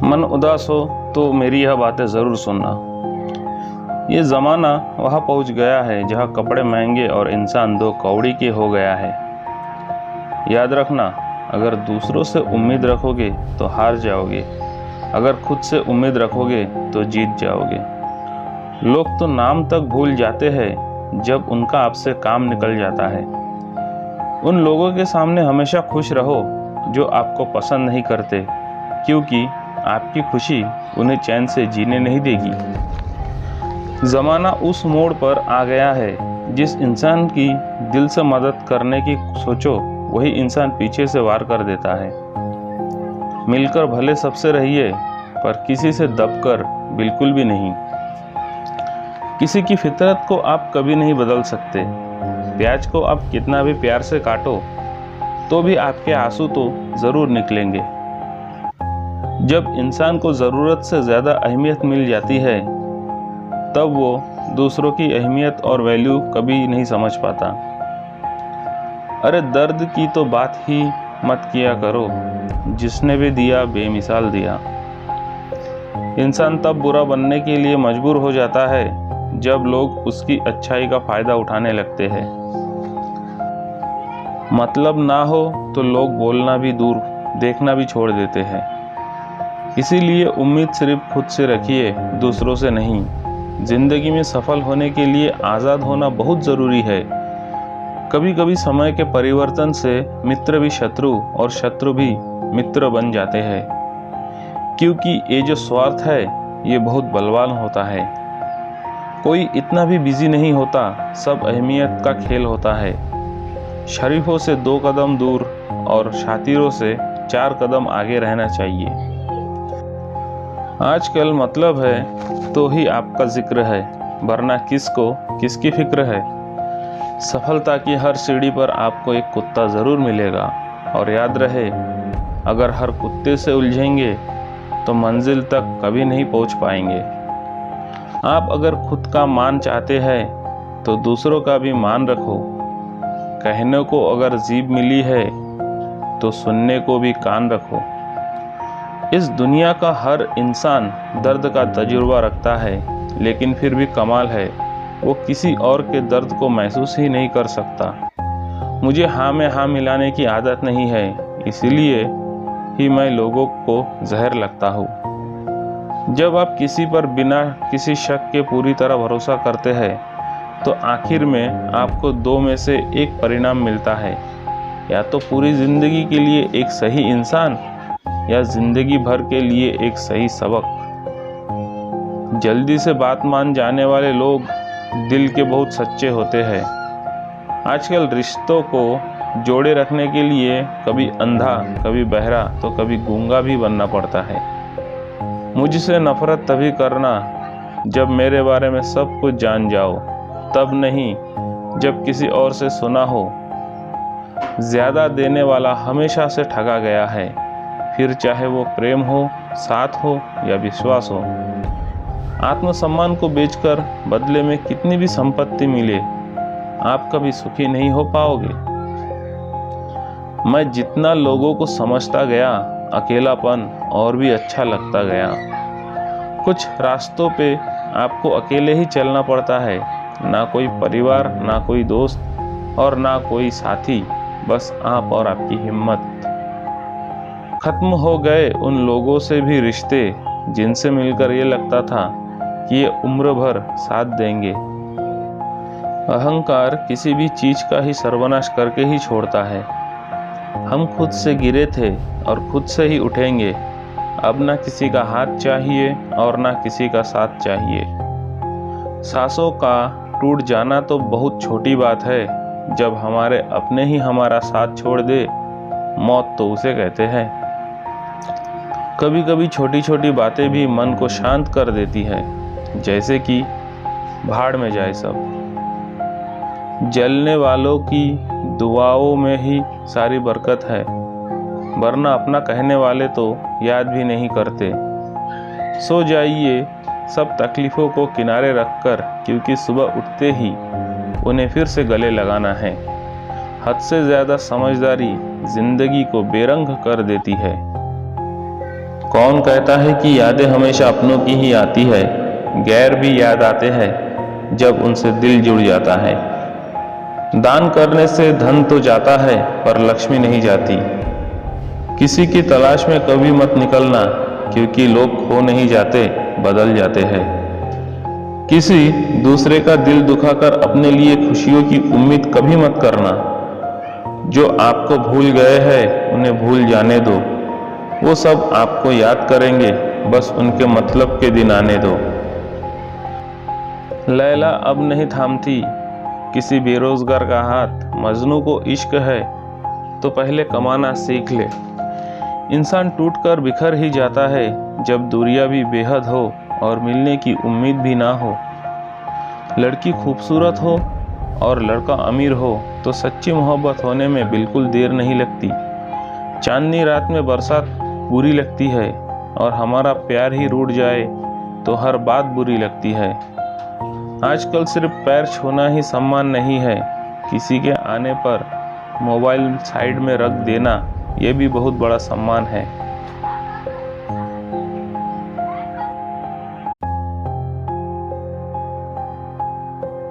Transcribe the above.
मन उदास हो तो मेरी यह बातें ज़रूर सुनना। ये ज़माना वहाँ पहुँच गया है जहाँ कपड़े महंगे और इंसान दो कौड़ी के हो गया है। याद रखना, अगर दूसरों से उम्मीद रखोगे तो हार जाओगे, अगर खुद से उम्मीद रखोगे तो जीत जाओगे। लोग तो नाम तक भूल जाते हैं जब उनका आपसे काम निकल जाता है। उन लोगों के सामने हमेशा खुश रहो जो आपको पसंद नहीं करते, क्योंकि आपकी खुशी उन्हें चैन से जीने नहीं देगी। ज़माना उस मोड़ पर आ गया है, जिस इंसान की दिल से मदद करने की सोचो वही इंसान पीछे से वार कर देता है। मिलकर भले सबसे रहिए, पर किसी से दबकर बिल्कुल भी नहीं। किसी की फितरत को आप कभी नहीं बदल सकते। प्याज को आप कितना भी प्यार से काटो तो भी आपके आंसू तो ज़रूर निकलेंगे। जब इंसान को ज़रूरत से ज़्यादा अहमियत मिल जाती है, तब वो दूसरों की अहमियत और वैल्यू कभी नहीं समझ पाता। अरे दर्द की तो बात ही मत किया करो, जिसने भी दिया बेमिसाल दिया। इंसान तब बुरा बनने के लिए मजबूर हो जाता है जब लोग उसकी अच्छाई का फ़ायदा उठाने लगते हैं। मतलब ना हो तो लोग बोलना भी दूर, देखना भी छोड़ देते हैं। इसीलिए उम्मीद सिर्फ खुद से रखिए, दूसरों से नहीं। जिंदगी में सफल होने के लिए आज़ाद होना बहुत ज़रूरी है। कभी कभी समय के परिवर्तन से मित्र भी शत्रु और शत्रु भी मित्र बन जाते हैं, क्योंकि ये जो स्वार्थ है ये बहुत बलवान होता है। कोई इतना भी बिजी नहीं होता, सब अहमियत का खेल होता है। शरीफों से 2 कदम दूर और शातिरों से 4 कदम आगे रहना चाहिए। आजकल मतलब है तो ही आपका जिक्र है, वरना किसको किसकी फिक्र है। सफलता की हर सीढ़ी पर आपको एक कुत्ता ज़रूर मिलेगा, और याद रहे, अगर हर कुत्ते से उलझेंगे तो मंजिल तक कभी नहीं पहुंच पाएंगे। आप अगर खुद का मान चाहते हैं तो दूसरों का भी मान रखो। कहने को अगर जीभ मिली है तो सुनने को भी कान रखो। इस दुनिया का हर इंसान दर्द का तजुर्बा रखता है, लेकिन फिर भी कमाल है, वो किसी और के दर्द को महसूस ही नहीं कर सकता। मुझे हाँ में हाँ मिलाने की आदत नहीं है, इसीलिए ही मैं लोगों को जहर लगता हूँ। जब आप किसी पर बिना किसी शक के पूरी तरह भरोसा करते हैं, तो आखिर में आपको 2 में से एक परिणाम मिलता है। या तो पूरी ज़िंदगी के लिए एक सही इंसान, या ज़िंदगी भर के लिए एक सही सबक। जल्दी से बात मान जाने वाले लोग दिल के बहुत सच्चे होते हैं। आजकल रिश्तों को जोड़े रखने के लिए कभी अंधा, कभी बहरा, तो कभी गूंगा भी बनना पड़ता है। मुझसे नफरत तभी करना जब मेरे बारे में सब कुछ जान जाओ, तब नहीं जब किसी और से सुना हो। ज़्यादा देने वाला हमेशा से ठगा गया है, फिर चाहे वो प्रेम हो, साथ हो या विश्वास हो। आत्मसम्मान को बेचकर बदले में कितनी भी संपत्ति मिले, आप कभी सुखी नहीं हो पाओगे। मैं जितना लोगों को समझता गया, अकेलापन और भी अच्छा लगता गया। कुछ रास्तों पे आपको अकेले ही चलना पड़ता है, ना कोई परिवार, ना कोई दोस्त और ना कोई साथी, बस आप और आपकी हिम्मत। खत्म हो गए उन लोगों से भी रिश्ते जिनसे मिलकर ये लगता था कि ये उम्र भर साथ देंगे। अहंकार किसी भी चीज का ही सर्वनाश करके ही छोड़ता है। हम खुद से गिरे थे और खुद से ही उठेंगे। अब ना किसी का हाथ चाहिए और ना किसी का साथ चाहिए। सांसों का टूट जाना तो बहुत छोटी बात है, जब हमारे अपने ही हमारा साथ छोड़ दे, मौत तो उसे कहते हैं। कभी कभी छोटी छोटी बातें भी मन को शांत कर देती है, जैसे कि भाड़ में जाए सब। जलने वालों की दुआओं में ही सारी बरकत है, वरना अपना कहने वाले तो याद भी नहीं करते। सो जाइए सब तकलीफ़ों को किनारे रखकर, क्योंकि सुबह उठते ही उन्हें फिर से गले लगाना है। हद से ज़्यादा समझदारी ज़िंदगी को बेरंग कर देती है। कौन कहता है कि यादें हमेशा अपनों की ही आती है। गैर भी याद आते हैं जब उनसे दिल जुड़ जाता है। दान करने से धन तो जाता है पर लक्ष्मी नहीं जाती। किसी की तलाश में कभी मत निकलना, क्योंकि लोग खो नहीं जाते, बदल जाते हैं। किसी दूसरे का दिल दुखाकर अपने लिए खुशियों की उम्मीद कभी मत करना। जो आपको भूल गए हैं उन्हें भूल जाने दो, वो सब आपको याद करेंगे, बस उनके मतलब के दिन आने दो। लैला अब नहीं थामती किसी बेरोजगार का हाथ। मजनू को इश्क है तो पहले कमाना सीख ले। इंसान टूटकर बिखर ही जाता है जब दूरियां भी बेहद हो और मिलने की उम्मीद भी ना हो। लड़की खूबसूरत हो और लड़का अमीर हो तो सच्ची मोहब्बत होने में बिल्कुल देर नहीं लगती। चांदनी रात में बरसात बुरी लगती है और हमारा प्यार ही रूठ जाए तो हर बात बुरी लगती है। आजकल सिर्फ पैर छूना ही सम्मान नहीं है, किसी के आने पर मोबाइल साइड में रख देना ये भी बहुत बड़ा सम्मान है।